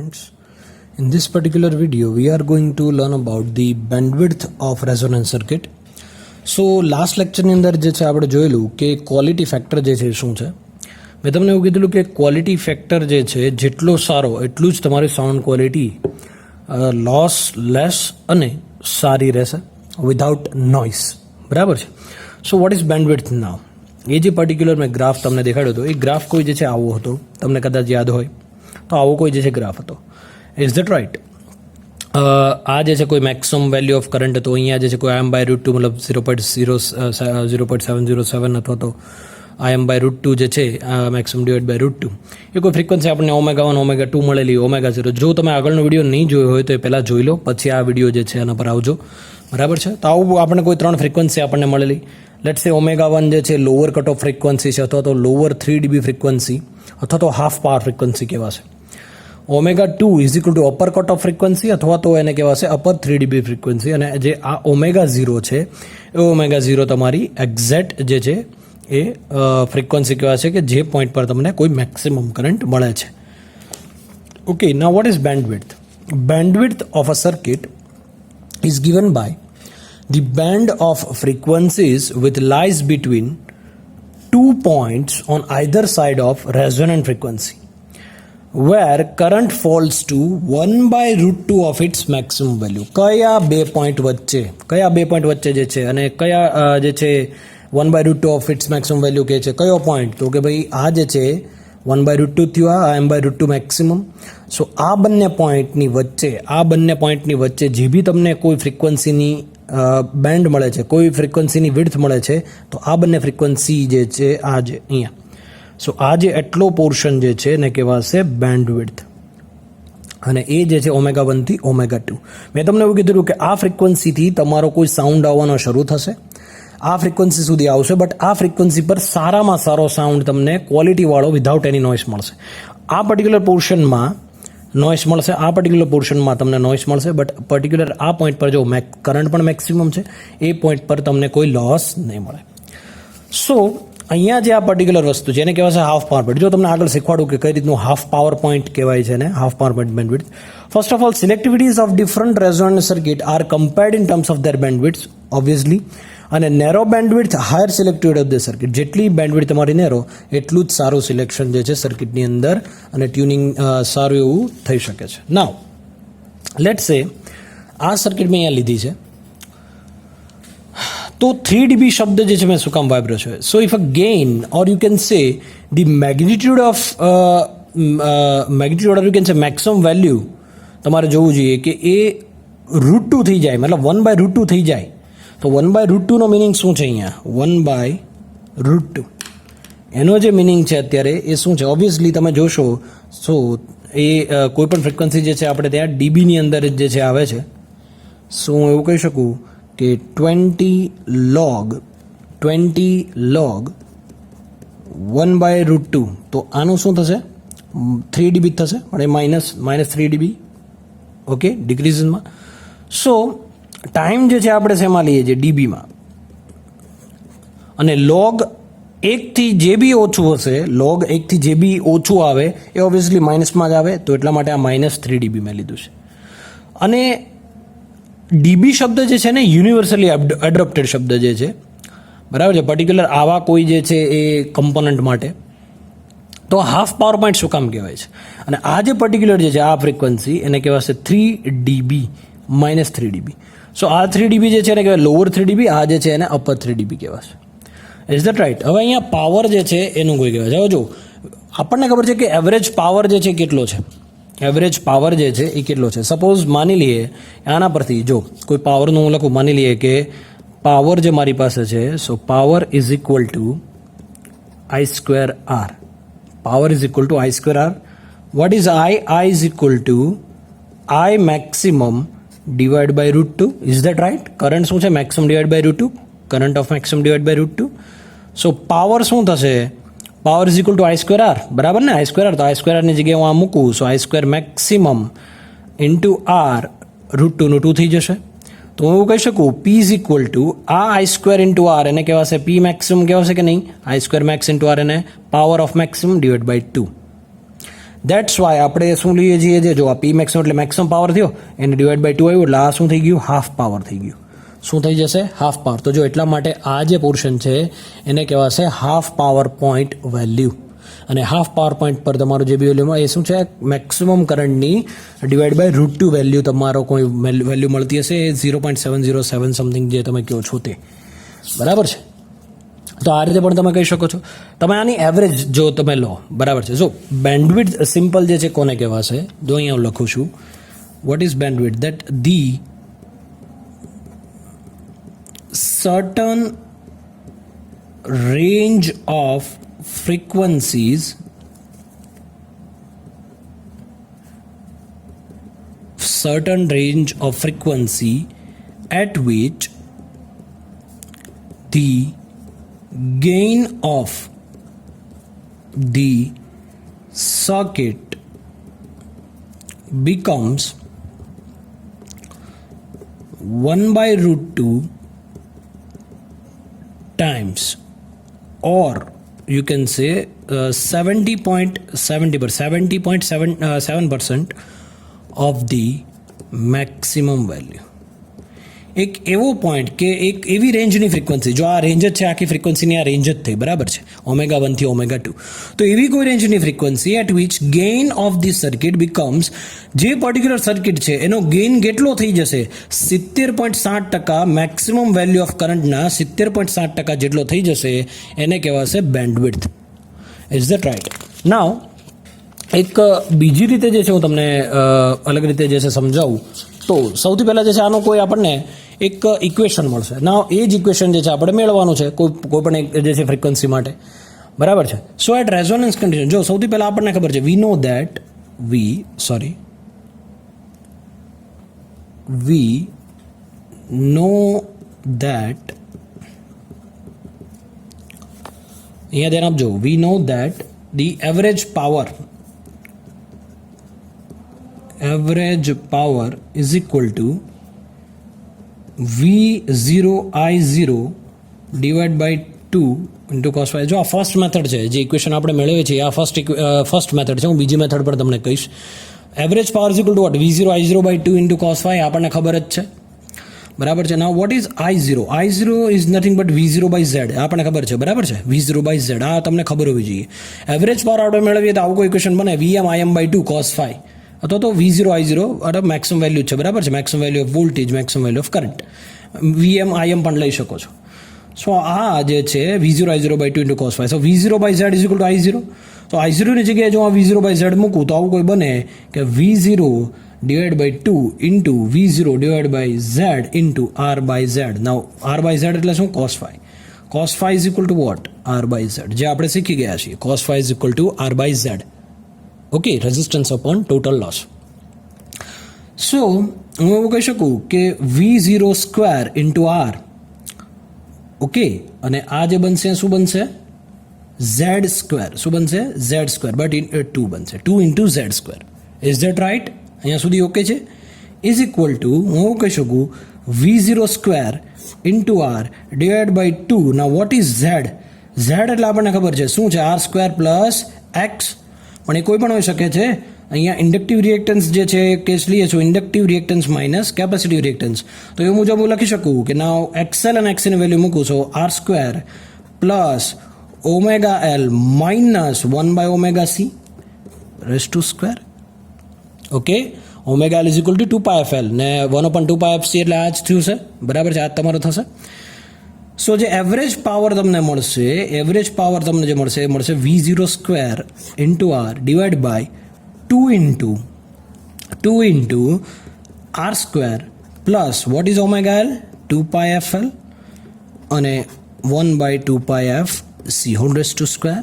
friends. In this particular video we are going to learn about the bandwidth of resonance circuit. So last lecture ની અંદર જે છે આપણે જોયેલું કે ક્વોલિટી ફેક્ટર જે છે શું છે. મેં તમને એવું કીધેલું કે ક્વોલિટી ફેક્ટર જે છે જેટલો સારો એટલું જ તમારી સાઉન્ડ ક્વોલિટી લોસ લેસ અને સારી રહેશે વિધાઉટ નોઇસ. બરાબર છે. સો વોટ ઇઝ બેન્ડવિડ્થ નાઉ? એ જે પર્ટિક્યુલર મેં ગ્રાફ તમને દેખાડ્યો હતો એ ગ્રાફ કોઈ જે છે આવો હતો, તમને કદાચ યાદ હોય તો આવો કોઈ જે છે ગ્રાફ હતો. Is that right? આ જે છે કોઈ મેક્સિમમ વેલ્યુ ઓફ કરંટ હતો, અહીંયા જે છે કોઈ IM/√2 મતલબ 0.707 અથવા તો IM/√2 જે છે મેક્સિમમ ડિવાઇડ/√2 એ કોઈ ફ્રીક્વન્સી આપણને ω1 ω2 મળેલી, ω0. જો તમે આગળનો વિડીયો નહીં જોયો હોય તો એ પહેલાં જોઈ લો, પછી આ વિડીયો જે છે એના પર આવજો. બરાબર છે. તો આવું આપણે કોઈ 3 ફ્રીક્વન્સી આપણને મળેલી. લેટ્સ સે ω1 જે છે લોઅર કટ ઓફ ફ્રીક્વન્સી છે અથવા તો લોઅર 3 dB ફ્રીક્વન્સી અથવા તો હાફ પાવર ફ્રીક્વન્સી કહેવાશે. ω2 is equal to upper cut off frequency અથવા તો એને કહેવાશે અપર 3 dB ફ્રીક્વન્સી. અને જે આ ω0 છે એ ω0 તમારી એક્ઝેક્ટ જે છે એ ફ્રીક્વન્સી કહેવાશે કે જે પોઈન્ટ પર તમને કોઈ મેક્સિમમ કરંટ મળે છે. Okay, now what is bandwidth? Bandwidth of a circuit is given by the band of frequencies which lies between 2 points on either side of resonant frequency where current falls to 1/√2 of its maximum value. કયા બે point વચ્ચે જે છે અને કયા જે છે 1/√2 of its maximum value કે છે કયો પોઈન્ટ? તો કે ભાઈ આ જે છે 1/√2 થયું, આ IM/√2 મેક્સિમમ. સો આ બંને પોઈન્ટની વચ્ચે જે બી તમને કોઈ ફ્રીક્વન્સીની બેન્ડ મળે છે, કોઈ ફ્રીક્વન્સીની વિડ્થ મળે છે, તો આ બંને ફ્રીક્વન્સી જે છે આ જે અહીંયા, સો આ જે એટલો પોર્શન જે છે એને કહેવાશે બેન્ડવિડ્થ. અને એ જે છે ω1 થી ω2. મેં તમને એવું કીધું કે આ ફ્રીક્વન્સીથી તમારો કોઈ સાઉન્ડ આવવાનો શરૂ થશે, આ ફ્રીક્વન્સી સુધી આવશે, બટ આ ફ્રીક્વન્સી પર સારામાં સારો સાઉન્ડ તમને ક્વોલિટીવાળો વિધાઉટ એની નોઇસ મળશે. આ પર્ટિક્યુલર પોર્શનમાં નોઇસ મળશે, આ પર્ટિક્યુલર પોર્શનમાં તમને નોઇસ મળશે, બટ પર્ટિક્યુલર આ પોઈન્ટ પર જો કરંટ પણ મેક્સિમમ છે એ પોઈન્ટ પર તમને કોઈ લોસ નહીં મળે. સો અહીંયા જે આ પર્ટિક્યુલર વસ્તુ છે એને કહેવાશે હાફ પાવર પોઈન્ટ. જો તમને આગળ શીખવાડું કે કઈ રીતનું હાફ પાવર પોઈન્ટ કહેવાય છે ને half power point bandwidth. First of all, selectivities of different resonant circuit are compared in terms of their bandwidth obviously. અને narrow bandwidth higher selectivity of the circuit. જેટલી બેન્ડવિડ્થ તમારી narrow એટલું જ સારું selection જે છે સર્કિટની અંદર અને ટ્યુનિંગ સારું એવું થઈ શકે છે. નાવ લેટ્સ સે આ સર્કિટ મેં અહીંયા લીધી છે તો 3 dB શબ્દ જે છે મેં શું કામ વાપર્યો છે? સો if a gain or you can say the magnitude of you can say maximum value તમારે જોવું જોઈએ કે એ √2 થઈ જાય, મતલબ 1/√2 થઈ જાય. તો 1/√2 નો મિનિંગ શું છે અહીંયા? 1/√2 એનો જે મિનિંગ છે અત્યારે એ શું છે? ઓબ્વિયસલી તમે જોશો સો એ કોઈ પણ ફ્રીક્વન્સી જે છે આપણે ત્યાં ડીબીની અંદર જે છે આવે છે. સો હું એવું કહી શકું કે 20 log 1/√2. તો આનું શું થશે? 3 dB થશે, પણ એ માઇનસ 3 dB. ઓકે, ડિક્રીઝમાં. સો ટાઈમ જે છે આપણે શેમાં લઈએ છીએ? ડીબીમાં. અને લોગ 1 થી જે બી ઓછું હશે, લોગ 1 થી જે બી ઓછું આવે એ ઓબ્વિયસલી માઇનસમાં જ આવે, તો એટલા માટે આ -3 dB મેં લીધું છે. અને ડીબી શબ્દ જે છે ને યુનિવર્સલી એડોપ્ટેડ શબ્દ જે છે, બરાબર છે, પર્ટિક્યુલર આવા કોઈ જે છે એ કમ્પોનન્ટ માટે. તો હાફ પાવર પોઈન્ટ શું કામ કહેવાય છે? અને આ જે પર્ટિક્યુલર જે છે આ ફ્રીક્વન્સી એને કહેવાશે 3 dB -3 dB. સો આ 3 dB જે છે એને કહેવાય લોઅર 3 dB, આ જે છે એને અપર 3 dB કહેવાશે. Is that right? હવે અહીંયા પાવર જે છે એનું કોઈ કહેવાય છે. હવે જો આપણને ખબર છે કે એવરેજ પાવર જે છે કેટલો છે, એવરેજ પાવર જે છે એ કેટલો છે. સપોઝ માની લઈએ આના પરથી જો કોઈ પાવરનું હું લખું, માની લઈએ કે પાવર જે મારી પાસે છે, so power is equal to I²R. Power is equal to I²R. What is I is equal to I maximum /√2. Is that right? Current શું છે? Maximum /√2, current of maximum /√2. So power શું થશે? Power is equal to I²R. બરાબર ને? I²R. તો I²R ની જગ્યાએ હું આ મૂકું, સો I² મેક્સિમમ ઇન્ટુ R √2 નું 2 થઈ જશે. તો હું એવું કહી શકું P ઇઝ ઇક્વલ ટુ આ I² ઇન્ટુ R એને કહેવાશે P મેક્સિમમ કહેવાશે કે નહીં? I² મેક્સ ઇન્ટુ R એને power of maximum /2. That's why આપણે શું લઈએ છીએ જે જો આ પી મેક્સિમમ એટલે મેક્સિમમ પાવર થયો એને ડિવાઈડ બાય 2 આવ્યું એટલે આ શું થઈ ગયું હાફ પાવર થઈ ગયું. શું થઈ જશે હાફ પાવર. તો જો એટલા માટે આ જે પોર્શન છે એને કહેવાશે હાફ પાવર પોઈન્ટ વેલ્યુ. અને હાફ પાવર પોઈન્ટ પર તમારું જે બી વેલ્યુ મળે એ શું છે મેક્સિમમ કરંટની ડિવાઈડ બાય √2 વેલ્યુ તમારો કોઈ વેલ્યુ મળતી હશે એ 0.707 સમથિંગ જે તમે કહો છો તે બરાબર છે. તો આ રીતે પણ તમે કહી શકો છો. તમે આની એવરેજ જો તમે લો બરાબર છે. જો બેન્ડવિડ્થ સિમ્પલ જે છે કોને કહેવાશે જો અહીંયા હું લખું છું what is bandwidth that the certain range of frequencies at which the gain of the circuit becomes 1/√2 times, or you can say 70.7% of the maximum value. એક એવો પોઈન્ટ કે એક એવી રેન્જની ફ્રીક્વન્સી જો આ રેન્જ જ છે આખી ફ્રીક્વન્સીની આ રેન્જ જ થઈ બરાબર છે ω1 થી ω2 તો એવી કોઈ રેન્જની frequency at which gain of the circuit becomes જે પર્ટિક્યુલર સર્કિટ છે એનો ગેઇન કેટલો થઈ જશે 70.7% મેક્સિમમ વેલ્યુ ઓફ કરંટના 70.7% જેટલો થઈ જશે એને કહેવાશે bandwidth. Is that right? Now એક બીજી રીતે જે છે હું તમને અલગ રીતે જે છે સમજાવું તો સૌથી પહેલાં જે છે આનો કોઈ આપણને એક ઇક્વેશન મળશે. ના એ જ ઇક્વેશન જે છે આપણે મેળવવાનું છે કોઈ પણ એક જે છે ફ્રીક્વન્સી માટે બરાબર છે. સો એટ રેઝોનન્સ કન્ડિશન જો સૌથી પહેલાં આપણને ખબર છે વી નો દેટ અહીંયા ધ્યાન આપજો we know that the average power is equal to V0 I0 divided by 2 into cos phi. જો આ ફર્સ્ટ મેથડ છે જે ઇક્વેશન આપણે મેળવીએ છીએ આ ફર્સ્ટ મેથડ છે. હું બીજી મેથડ પર તમને કહીશ. Average power is equal to what V0 I0 by 2 into cos phi આપણને ખબર જ છે બરાબર છે. નાઉ what is I0 is nothing but V0 by Z આપણને ખબર છે બરાબર છે V0 by Z આ તમને ખબર હોવી જોઈએ. એવરેજ પાવર આપણે મેળવીએ તો આવું કોઈ ઇક્વેશન બને VM IM by 2 cos phi અથવા તો V0 I0 મેક્સિમમ વેલ્યુ છે બરાબર છે maximum value of voltage maximum value of current VM IM પણ લઈ શકો છો. સો આ જે છે V0 I0 by 2 into cos phi. So V0 by Z is equal to I0. તો I0 ની જગ્યાએ જો આ V0 by Z મૂકું તો આવું કોઈ બને કે V0 divided by 2 into V0 divided by Z into R by Z. Now R by Z એટલે શું cos phi. cos phi is equal to what R by Z જે આપણે શીખી ગયા છીએ. cos phi is equal to R by Z. Okay resistance upon total loss. So હું એવું કહી શકું કે V0 square into R okay અને આ જે બનશે શું બનશે Z સ્ક્વેર શું બનશે Z સ્ક્વેર બટ 2 બનશે 2 into Z square. Is that right? અહીંયા સુધી ઓકે છે. ઇઝ ઇક્વલ ટુ હું એવું કહી શકું V0 square into R divide by 2. ના વોટ ઇઝ Z એટલે આપણને ખબર છે શું છે R સ્ક્વેર પ્લસ X પણ એ કોઈ પણ હોઈ શકે છે. અહીંયા ઇન્ડક્ટિવ રિએક્ટન્સ જે છે કેસ લઈએ છો inductive reactance minus capacitive reactance તો એ મુજબ હું લખી શકું કે નાવ XL અને XCની વેલ્યુ મૂકું છો R square plus ωL minus 1/ωc raise to square. Okay ωL is equal to 2πfL ને 1/2πfc એટલે આ જ થયું છે બરાબર છે આ જ તમારો થશે. સો જે એવરેજ પાવર તમને મળશે એ મળશે V0 square into R divide by 2 into R square plus what is ωL 2πfL અને 1/2πfc whole raise to square.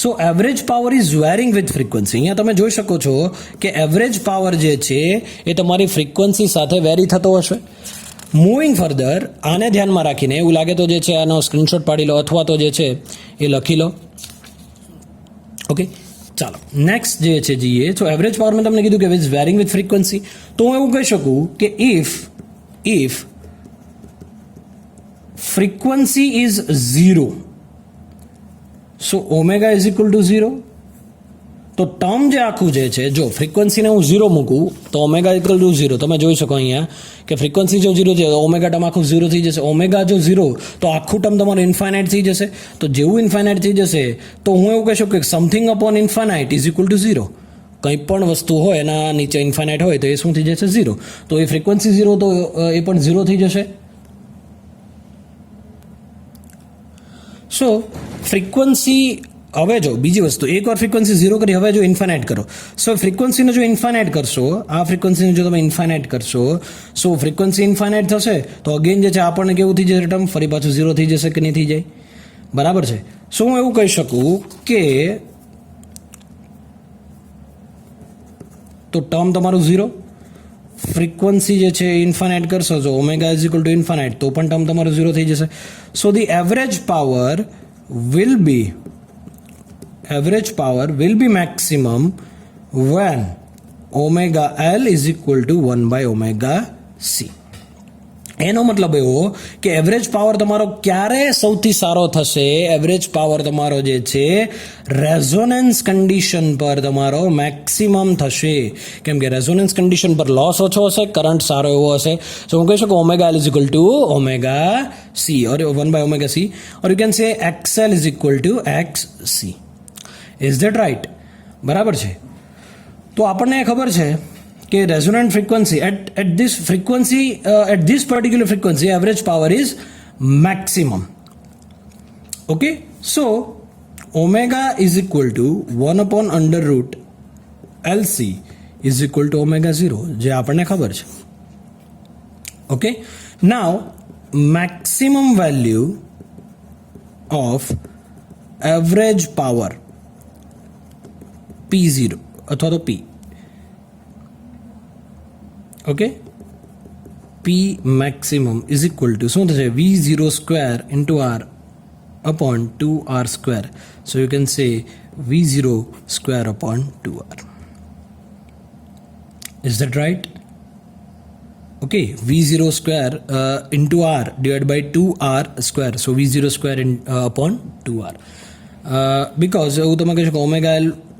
So average power is varying with frequency. અહીંયા તમે જોઈ શકો છો કે એવરેજ પાવર જે છે એ તમારી ફ્રીક્વન્સી સાથે વેરી થતો હશે. મૂવિંગ ફર્ધર આને ધ્યાનમાં રાખીને એવું લાગે તો જે છે આનો સ્ક્રીનશોટ પાડી લો અથવા તો જે છે એ લખી લો. ઓકે ચાલો નેક્સ્ટ જે છે જઈએ. સો એવરેજ પાવર મેં તમને કીધું કે ઇઝ વેરિંગ વિથ ફ્રીક્વન્સી. તો હું એવું કહી શકું કે if frequency is 0 so omega is equal to 0 તો ટર્મ જે આખું જે છે, જો ફ્રીક્વન્સીને હું 0 મૂકું તો ઓમેગા ઇક્વલ ટુ 0. તમે જોઈ શકો અહીંયા કે ફ્રીક્વન્સી જો 0 છે તો ઓમેગા ટર્મ આખું 0 થઈ જશે. ઓમેગા જો 0 તો આખું ટર્મ તમારું ઇન્ફાઇનાઇટ થઈ જશે. તો જેવું ઇન્ફાઇનાઇટ થઈ જશે તો હું એવું કહી શકું કે something upon infinite is equal to 0. કંઈ પણ વસ્તુ હોય એના નીચે ઇન્ફાઇનાઇટ હોય તો એ શું થઈ જશે? 0. તો એ ફ્રીક્વન્સી 0 તો એ પણ 0 થઈ જશે. સો ફ્રીક્વન્સી, હવે જો બીજી વસ્તુ, એકવાર ફ્રીક્વન્સી 0 કરી, હવે જો ઇન્ફાઇનાઇટ કરો. સો ફ્રીક્વન્સીને જો ઇન્ફાઇનાઇટ કરશો, આ ફ્રીક્વન્સીને જો તમે ઇન્ફાઇનાઇટ કરશો, સો ફ્રીક્વન્સી ઇન્ફાઇનાઇટ થશે તો અગેન જે છે આપણને કેવું થઈ જશે ટર્મ? ફરી પાછું 0 થઈ જશે કે નહીં થઈ જાય? બરાબર છે. સો હું એવું કહી શકું કે તો ટર્મ તમારું 0, ફ્રીક્વન્સી જે છે ઇન્ફાઇનાઇટ કરશો, જો omega is equal to infinite, તો પણ ટર્મ તમારું 0 થઈ જશે. So the average power will be maximum when omega L is equal to 1 by omega C. એનો મતલબ એવો કે એવરેજ પાવર તમારો ક્યારે સૌથી સારો થશે? એવરેજ પાવર તમારો જે છે રેઝોનન્સ કન્ડિશન પર તમારો મેક્સિમમ થશે. કેમ કે રેઝોનન્સ કન્ડિશન પર લોસ ઓછો હશે, કરંટ સારો એવો હશે. સો હું કહી શકું omega L is equal to omega C or 1 by omega C, or you can say XL is equal to XC. Is that right? બરાબર છે. તો આપણને ખબર છે કે resonant frequency at this frequency, at this particular frequency average power is maximum. Okay, so omega is equal to 1 upon under root LC is equal to omega 0, જે આપણને ખબર છે. Okay, now maximum value of average power P0 અથવા તો P, okay, P maximum is equal to શું થશે? V0 square into R upon 2R square. So you can say V0 square upon 2R. Is that right? Okay, V0 square into R divided by 2R square. So V0 square upon 2R. Because એવું તમે કહી શકો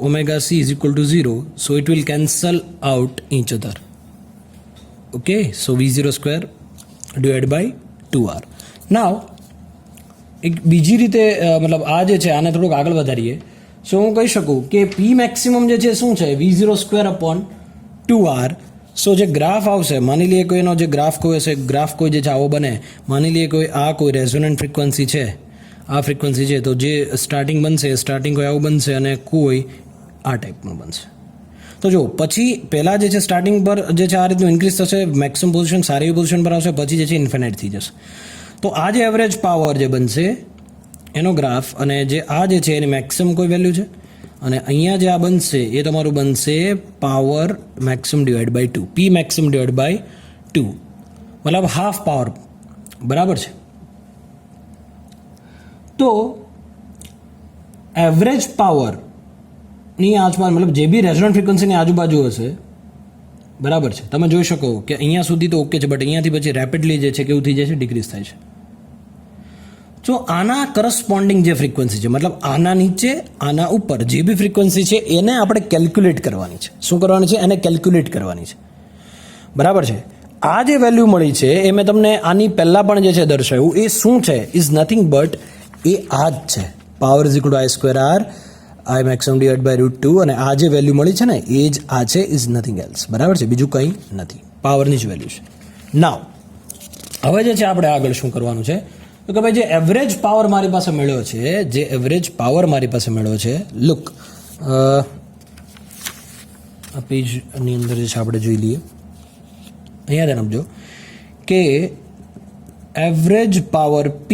omega C is equal to 0, so it will cancel out each other. Okay, so V0 square divided by 2R. Now એક બીજી રીતે મતલબ આ જે છે આને થોડુંક આગળ વધારીએ. સો હું કહી શકું કે P મેક્સિમમ જે છે શું છે? V0 square upon 2R. સો જે ગ્રાફ આવશે, માની લઈએ કોઈનો જે ગ્રાફ કોઈ હશે, ગ્રાફ કોઈ જે છે આવો બને, માની લઈએ કોઈ આ કોઈ રેઝોનન્ટ ફ્રીક્વન્સી છે, આ ફ્રીક્વન્સી છે, તો જે સ્ટાર્ટિંગ બનશે, સ્ટાર્ટિંગ કોઈ આવું બનશે અને કોઈ આ ટાઈપનું બનશે. તો જો પછી પહેલાં જે છે સ્ટાર્ટિંગ પર જે છે આ રીતનું ઇન્ક્રીઝ થશે, મેક્સિમમ પોઝિશન સારી એવી પોઝિશન પર આવશે, પછી જે છે ઇન્ફિનાઇટ થઈ જશે. તો આ જે એવરેજ પાવર જે બનશે એનો ગ્રાફ, અને જે આ જે છે એની મેક્સિમમ કોઈ વેલ્યુ છે, અને અહીંયા જે આ બનશે એ તમારું બનશે power maximum divide by 2, P maximum divide by 2, મતલબ હાફ પાવર. બરાબર છે. તો એવરેજ પાવર ની આસપાસ, મતલબ જે બી રેઝોનન્ટ ફ્રીક્વન્સીની આજુબાજુ હશે, બરાબર છે, તમે જોઈ શકો કે અહીંયા સુધી તો ઓકે છે, બટ અહીંયાથી પછી રેપિડલી જે છે કેવું થઈ જાય છે? ડિક્રીઝ થાય છે. તો આના કરસ્પોન્ડિંગ જે ફ્રીક્વન્સી છે, મતલબ આના નીચે આના ઉપર જે બી ફ્રીક્વન્સી છે એને આપણે કેલ્ક્યુલેટ કરવાની છે. શું કરવાની છે? એને કેલ્ક્યુલેટ કરવાની છે. બરાબર છે. આ જે વેલ્યુ મળી છે એ મેં તમને આની પહેલાં પણ જે છે દર્શાવ્યું, એ શું છે? ઇઝ નથિંગ બટ એ આ જ છે, power is equal to I square R I maximum divide by √2, અને આ જે વેલ્યુ મળી છે ને એ જ આ છે, ઇઝ નથિંગ એલ્સ. બરાબર છે, બીજું કંઈ નથી, પાવરની જ વેલ્યુ છે. નાવ હવે જે છે આપણે આગળ શું કરવાનું છે? તો કે ભાઈ જે એવરેજ પાવર મારી પાસે મળ્યો છે, જે એવરેજ પાવર મારી પાસે મળ્યો છે, લુક આ પેજની અંદર જે છે આપણે જોઈ લઈએ. અહીંયા ધ્યાન આપજો કે average power P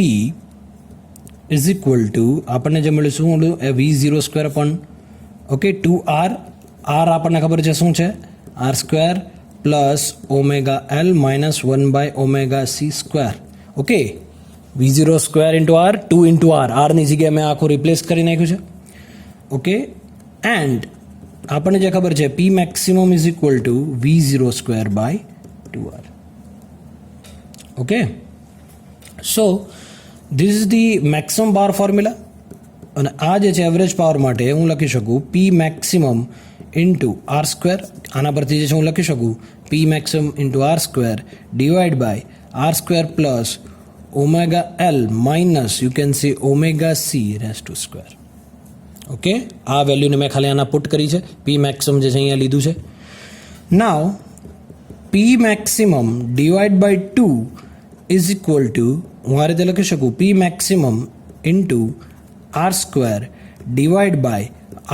is equal two આપણને જે મળ્યું શું મળ્યું? V0 square upon, okay, 2R. R આપણને ખબર છે શું છે? R square plus omega L minus 1 by omega C square. Okay, V0 square into R, 2 into R, આરની જગ્યાએ મેં આખું રિપ્લેસ કરી નાખ્યું છે. ઓકે, એન્ડ આપણને જે ખબર છે P maximum is equal to V0 square by 2R. Okay, so this is the maximum power formula. અને આ જે છે એવરેજ પાવર માટે હું લખી શકું P maximum into R square. આના પરથી જે છે હું લખી શકું P maximum into R square divide by R square plus omega L minus you can see omega C raise to square. Okay, આ વેલ્યુને મેં ખાલી આના પુટ કરી છે. પી મેક્સિમમ જે છે અહીંયા લીધું છે. Now P maximum divide by 2 is equal to હું આ રીતે લખી શકું P maximum into R square divide by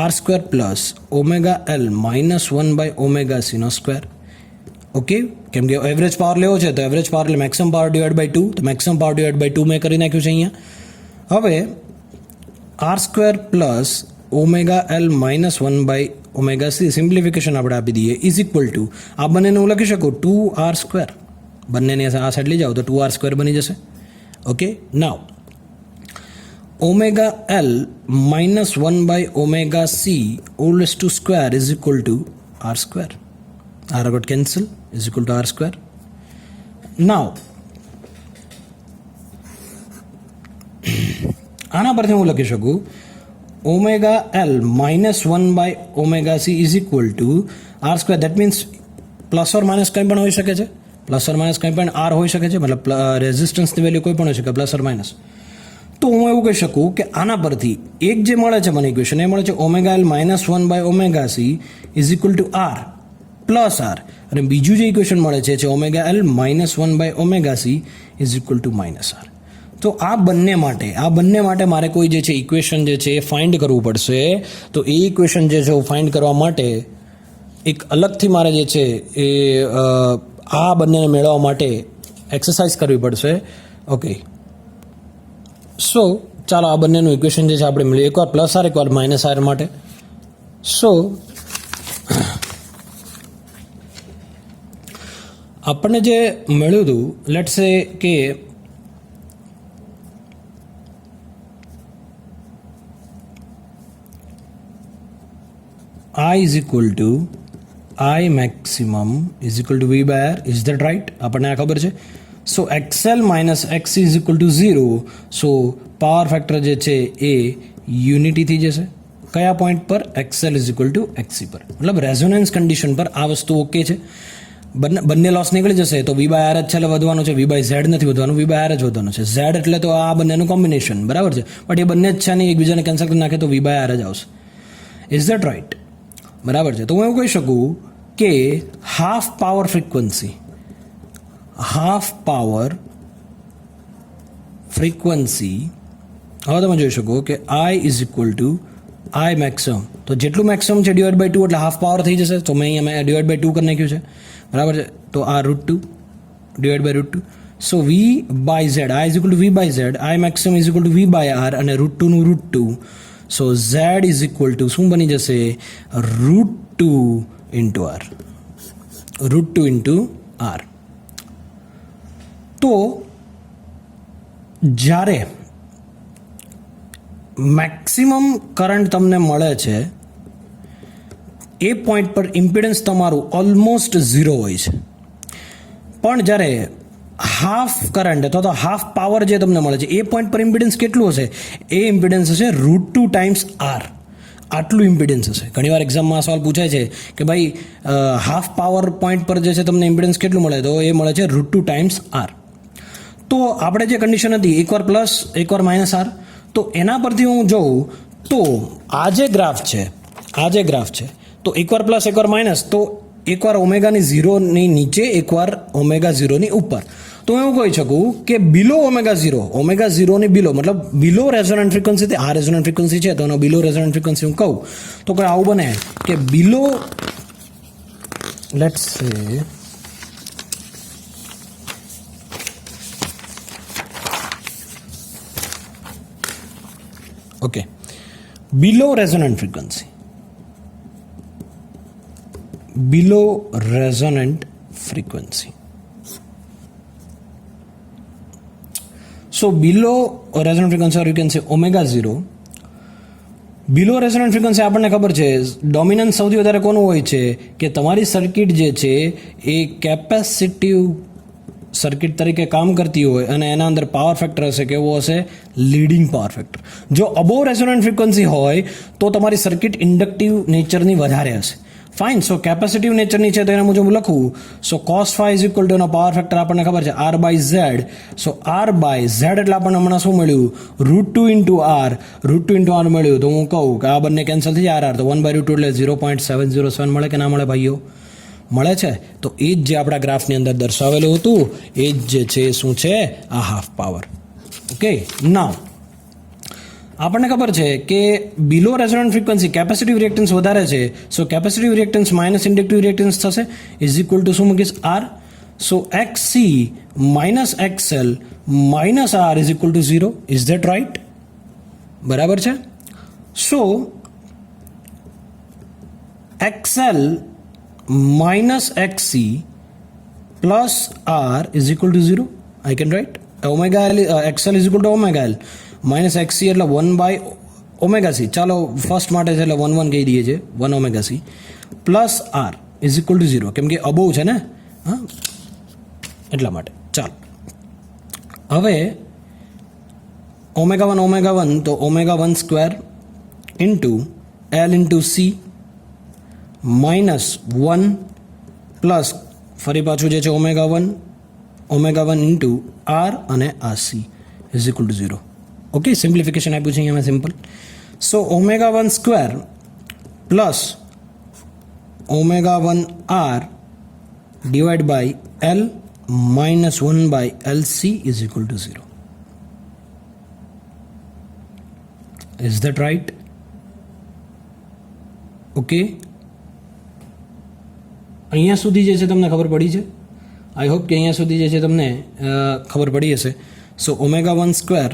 R square plus omega L minus 1 by omega સીનો સ્ક્વેર. ઓકે, કેમ કે એવરેજ પાવર લેવો છે તો એવરેજ પાવર એટલે મેક્સિમમ પાવર ડિવાઈડ બાય 2, તો મેક્સિમમ પાવર ડિવાઈડ બાય 2 મેં કરી નાખ્યું છે અહીંયા. હવે R square plus omega L minus 1 by omega C simplification આપણે આપી દઈએ ઇઝ ઇક્વલ ટુ આ બંનેને હું લખી શકું 2r સ્ક્વેર. બંનેને આ સાઈડ લઈ જાઓ તો 2r સ્ક્વેર બની જશે. Okay, now omega L minus 1 by omega C all raise to square is equal to R square. R got cancel is equal to R square. Now આના પરથી હું લખી શકું omega L minus 1 by omega C is equal to R square. That means plus or minus કંઈ પણ હોઈ શકે છે, પ્લસ ઓર માઇનસ કંઈ પણ આર હોઈ શકે છે, મતલબ રેઝિસ્ટન્સની વેલ્યુ કોઈ પણ હોઈ શકે પ્લસ ઓર માઇનસ. તો હું એવું કહી શકું કે આના પરથી એક જે મળે છે મને ઇક્વેશન એ મળે છે omega L minus 1 by omega C is equal to R plus R, અને બીજું જે ઇક્વેશન મળે છે omega L minus 1 by omega C is equal to minus R. તો આ બંને માટે મારે કોઈ જે છે ઇક્વેશન જે છે એ ફાઇન્ડ કરવું પડશે. તો એ ઇક્વેશન જે છે ફાઇન્ડ કરવા માટે એક અલગથી મારે જે છે એ આ બંનેને મેળવવા માટે એક્સરસાઇઝ કરવી પડશે. ઓકે, સો ચાલો આ બંનેનું ઇક્વેશન જે છે આપણે મળીએ, એકવાર પ્લસ આર એકવાર માઇનસ આર માટે. સો આપણને જે મળ્યું હતું લેટ્સ સે કે I is equal to I maximum is equal to V by R. Is that right? આપણને આ ખબર છે. સો XL minus XC is equal to 0. So power factor જે છે એ યુનિટી થઈ જશે. કયા પોઈન્ટ પર? XL is equal to XC પર. મતલબ રેઝોનન્સ કન્ડિશન પર આ વસ્તુ ઓકે છે. બંને લોસ નીકળી જશે તો V by R જ છેલ્લે વધવાનું છે, V by Z નથી વધવાનું, V by R જ વધવાનું છે. Z એટલે તો આ બંનેનું કોમ્બિનેશન, બરાબર છે. બટ એ બંને જ છે નહીં, એકબીજાને કેન્સલ કરી નાખે તો V by R જ આવશે. Is that right? બરાબર છે. તો હું એવું કહી શકું કે હાફ પાવર ફ્રીક્વન્સી હવે તમે જોઈ શકો કે I is equal to I maximum. તો જેટલું મેક્સિમમ છે ડિવાઈડ બાય 2 એટલે હાફ પાવર થઈ જશે. તો મેં અહીંયા ડિવાઈડ બાય 2 કરી નાખ્યું છે, બરાબર છે. તો આ √2 divide by √2. So V by Z, I is equal to V by Z, I maximum is equal to V by R અને √2 નું √2. So Z is equal to શું બની જશે? √2 ઇન્ટુ R. તો જ્યારે મેક્સિમમ કરંટ તમને મળે છે એ પોઈન્ટ પર ઇમ્પિડન્સ તમારું ઓલમોસ્ટ 0 હોય છે, પણ જ્યારે હાફ કરંટ અથવા તો હાફ પાવર જે તમને મળે છે એ પોઈન્ટ પર ઇમ્પિડન્સ કેટલું હશે? એ ઇમ્પિડન્સ હશે √2 ટાઈમ્સ R. આટલું ઇમ્પિડન્સ હશે. ઘણીવાર એક્ઝામમાં સવાલ પૂછાય છે કે ભાઈ હાફ પાવર પોઈન્ટ પર જે છે તમને ઇમ્પિડન્સ કેટલું મળે? તો એ મળે છે √2 ટાઈમ્સ R. તો આપણે જે કન્ડિશન હતી એકવાર પ્લસ એકવાર માઇનસ R, તો એના પરથી હું જોઉં તો આ જે ગ્રાફ છે તો એકવાર પ્લસ એકવાર માઇનસ, તો એકવાર ઓમેગાની 0ની નીચે એકવાર ઓમેગા 0ની ઉપર. તો હું એવું કહી શકું કે બિલો ઓમેગા 0ની બિલો મતલબ બિલો રેઝોનન્ટ ફ્રીક્વન્સી, આ રેઝોનન્ટ ફ્રીક્વન્સી છે તો એનો બિલો રેઝોનન્ટ ફ્રીક્વન્સી હું કહું તો કંઈ આવું બને કે below let's say okay below resonant frequency. So below resonant frequency or you can say omega 0, below resonant frequency આપણને ખબર છે ડોમિનન્સ સૌથી વધારે કોનું હોય છે કે તમારી સર્કિટ જે છે એ કેપેસિટિવ સર્કિટ તરીકે કામ કરતી હોય અને એના અંદર પાવર ફેક્ટર હશે કેવો હશે લીડિંગ પાવર ફેક્ટર. જો અબોવ રેઝોનન્ટ ફ્રીક્વન્સી હોય તો તમારી સર્કિટ ઇન્ડક્ટિવ નેચરની વધારે હશે. ફાઇન. સો કેપેસિટિવ નેચરની છે તો એના મુજબ લખું. So cos phi is equal to એનો પાવર ફેક્ટર આપણને ખબર છે R by Z. So R by Z એટલે આપણને હમણાં શું મળ્યું √2 ઇન્ટુ R. √2 ઇન્ટુ R મળ્યું તો હું કહું કે આ બંને કેન્સલ થઈ જાય R તો 1/√2 એટલે 0.707 મળે કે ના મળે ભાઈઓ? મળે છે. તો એ જ જે આપણા ગ્રાફની અંદર દર્શાવેલું હતું એ જ જે છે શું છે આ હાફ પાવર. ઓકે. નાવ આપણને ખબર છે કે below resonant frequency capacitive reactance વધારે છે. So capacitive reactance minus inductive reactance થશે ઇઝ ઇક્વલ ટુ શું મૂકીશ R. So XC minus XL minus R is equal to 0. Is that right? બરાબર છે. સો XL minus XC plus R is equal to 0. I can write omega L, XL is equal to omega L minus XC એટલે 1 by omega C. ચાલો first માટે છે એટલે 1 કહી દઈએ છે 1 omega C plus R is equal to 0 કેમ કે અબોવ છે ને હા એટલા માટે. ચાલો હવે omega 1 તો omega 1 square into L into C minus 1 plus ફરી પાછું જે છે ઓમેગા 1 ઇન્ટુ R અને આ C is equal to 0. Okay. Simplification આપ્યું છે અહીંયા simple. So omega 1 square plus omega 1 R divide by L minus 1 by LC is equal to 0. Is that right? Okay. અહીંયા સુધી જે છે તમને ખબર પડી છે. આઈ હોપ કે અહીંયા સુધી જે છે તમને ખબર પડી હશે. સો ઓમેગા 1 સ્ક્વેર.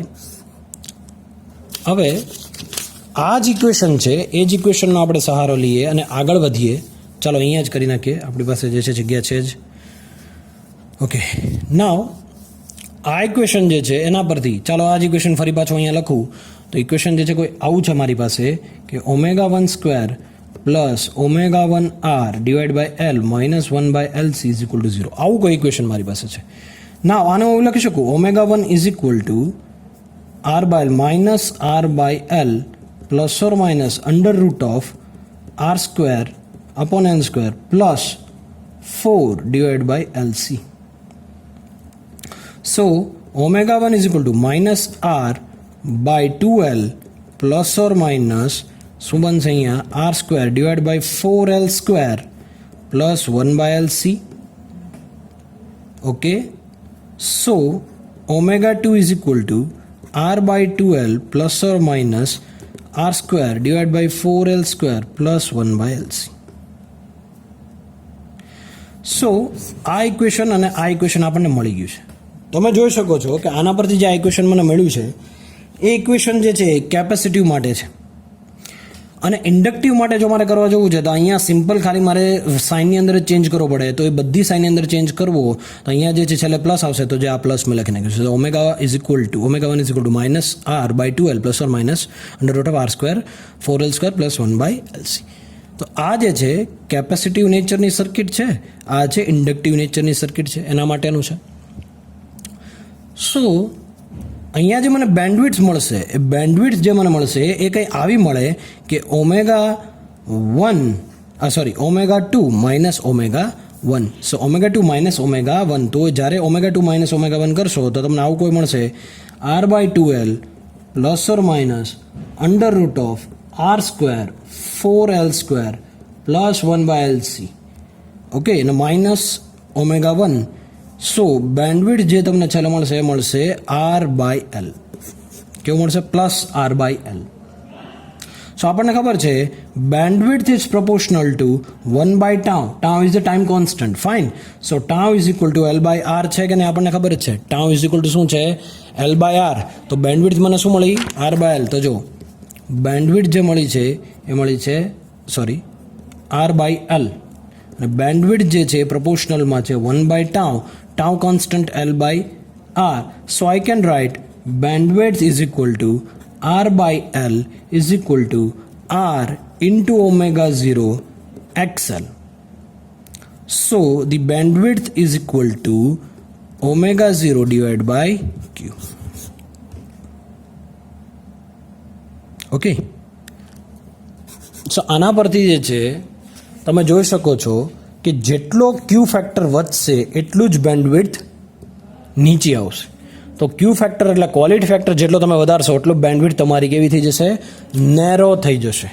હવે આ જ ઇક્વેશન છે એ જ ઇક્વેશનનો આપણે સહારો લઈએ અને આગળ વધીએ. ચાલો અહીંયા જ કરી નાખીએ, આપણી પાસે જે છે જગ્યા છે જ. ઓકે. નાવ આ ઇક્વેશન જે છે એના પરથી ચાલો આ જ ઇક્વેશન ફરી પાછું અહીંયા લખું તો ઇક્વેશન જે છે કોઈ આવું છે મારી પાસે કે omega 1 square plus omega 1 R divide by L minus 1 by LC is equal to 0. આવું કોઈ ઇક્વેશન મારી પાસે છે. ના આને હું લખી શકું omega 1 is equal to R by L minus R by L plus or minus under root of R square upon L square plus 4 divide by LC. So omega 1 is equal to minus R by 2L plus or minus શું બનશે અહીંયા R square divide by 4L square plus 1 by LC. Okay. So omega 2 is equal to R by 2L plus or minus R square divide by 4L square plus 1 by LC. So આ equation અને આ equation આપણને મળી ગયું છે. તમે જોઈ શકો છો કે આના પરથી જે આ ઇક્વેશન મને મળ્યું છે એ ઇક્વેશન જે છે કેપેસિટિવ માટે છે અને ઇન્ડક્ટિવ માટે જો મારે કરવા જવું છે તો અહીંયા સિમ્પલ ખાલી મારે સાઇનની અંદર જ ચેન્જ કરવો પડે. તો એ બધી સાઇનની અંદર ચેન્જ કરવો તો અહીંયા જે છે છેલ્લે પ્લસ આવશે તો જે આ પ્લસ મેં લખી નાખ્યું છે. તો omega is equal to omega 1 is equal to minus R by 2L plus or minus under root of R square 4L square plus 1 by LC. તો આ જે છે કેપેસિટિવ નેચરની સર્કિટ છે, આ છે ઇન્ડક્ટિવ નેચરની સર્કિટ છે એના માટેનું છે. સો અહીંયા જે મને બેન્ડવિડ્થ મળશે એ બેન્ડવિડ્થ જે મને મળશે એ કંઈ આવી મળે કે ઓમેગા 2 માઇનસ ઓમેગા 1. સો ઓમેગા 2 માઇનસ ઓમેગા 1. તો જ્યારે ઓમેગા 2 માઇનસ ઓમેગા 1 કરશો તો તમને આવું કોઈ મળશે R by 2L plus or minus under root of R square 4L square plus 1 by LC. Okay. અને માઇનસ ઓમેગા 1. સો બેન્ડવિડ્થ જે તમને છેલ્લે મળશે એ મળશે R બાય L. કેવું મળશે? Plus R by L. So આપણને ખબર છે bandwidth is proportional to 1 by tau. Tau is the time constant. Fine. So tau is equal to L by R છે કે નહીં આપણને ખબર જ છે. ટાઉ ઇઝ ઇક્વલ ટુ શું છે? L by R. તો બેન્ડવિડ્થ મને શું મળી? R by L. તો જો બેન્ડવિડ્થ જે મળી છે એ મળી છે R બાય L. અને બેન્ડવિડ્થ જે છે પ્રોપોર્શનલમાં છે 1 by tau. Tau constant L by R. So I can write bandwidth is equal to R by L is equal to R into omega 0 XL. So the bandwidth is equal to omega 0 divide by Q. Okay, so આના પરથી જે છે તમે જોઈ શકો છો કે જેટલો ક્યુ ફેક્ટર વધશે એટલું જ બેન્ડવિડ્થ નીચે આવશે. તો ક્યુ ફેક્ટર એટલે ક્વોલિટી ફેક્ટર જેટલો તમે વધારશો એટલો બેન્ડવિડ્થ તમારી કેવી થઈ જશે? નેરો થઈ જશે.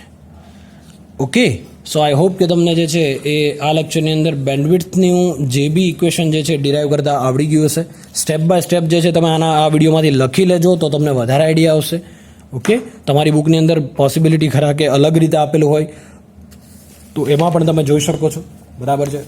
ઓકે, સો આઈ હોપ કે તમને જે છે એ આ લેક્ચરની અંદર બેન્ડવિડ્થનું જે બી ઇક્વેશન જે છે ડિરાઈવ કરતા આવડી ગયું હશે. સ્ટેપ બાય સ્ટેપ જે છે તમે આ વિડીયોમાંથી લખી લેજો તો તમને વધારે આઈડિયા આવશે. ઓકે, તમારી બુકની અંદર પોસિબિલિટી ખરા કે અલગ રીતે આપેલું હોય તો એમાં પણ તમે જોઈ શકો છો. બરાબર છે.